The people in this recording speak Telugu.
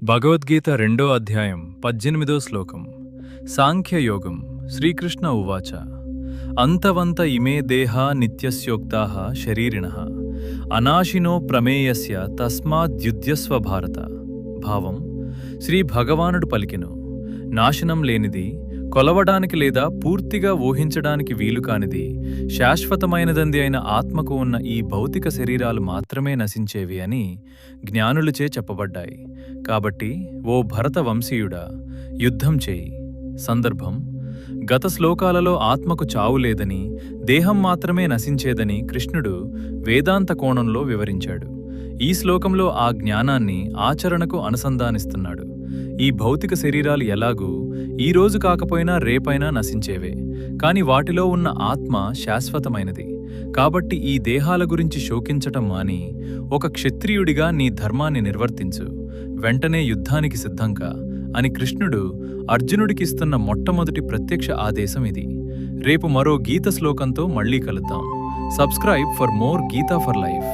భగవద్గీత 2వ అధ్యాయం 18వ శ్లోకం. సాంఖ్యయోగం. శ్రీకృష్ణ ఉవాచ అంతవంత ఇమే దేహా నిత్యస్యోక్తాః శరీరిణః అనాశినో ప్రమేయస్య తస్మాద్యుధ్యస్వ భారత. భావం: శ్రీ భగవానుడు పలికెను, నాశనం లేనిది, కొలవడానికి లేదా పూర్తిగా ఊహించడానికి వీలు కానిది, శాశ్వతమైనదంది అయిన ఆత్మకు ఉన్న ఈ భౌతిక శరీరాలు మాత్రమే నశించేవి అని జ్ఞానులచే చెప్పబడ్డాయి. కాబట్టి ఓ భరత వంశీయుడా, యుద్ధం చేయి. సందర్భం: గత శ్లోకాలలో ఆత్మకు చావు లేదని, దేహం మాత్రమే నశించేదని కృష్ణుడు వేదాంత కోణంలో వివరించాడు. ఈ శ్లోకంలో ఆ జ్ఞానాన్ని ఆచరణకు అనుసంధానిస్తున్నాడు. ఈ భౌతిక శరీరాలు ఎలాగూ ఈ రోజు కాకపోయినా రేపైనా నశించేవే, కాని వాటిలో ఉన్న ఆత్మ శాశ్వతమైనది. కాబట్టి ఈ దేహాల గురించి శోకించటం మాని ఒక క్షత్రియుడిగా నీ ధర్మాన్ని నిర్వర్తించు, వెంటనే యుద్ధానికి సిద్ధంకా అని కృష్ణుడు అర్జునుడికిస్తున్న మొట్టమొదటి ప్రత్యక్ష ఆదేశం ఇది. రేపు మరో గీత శ్లోకంతో మళ్ళీ కలుద్దాం. Subscribe for more Gita for life.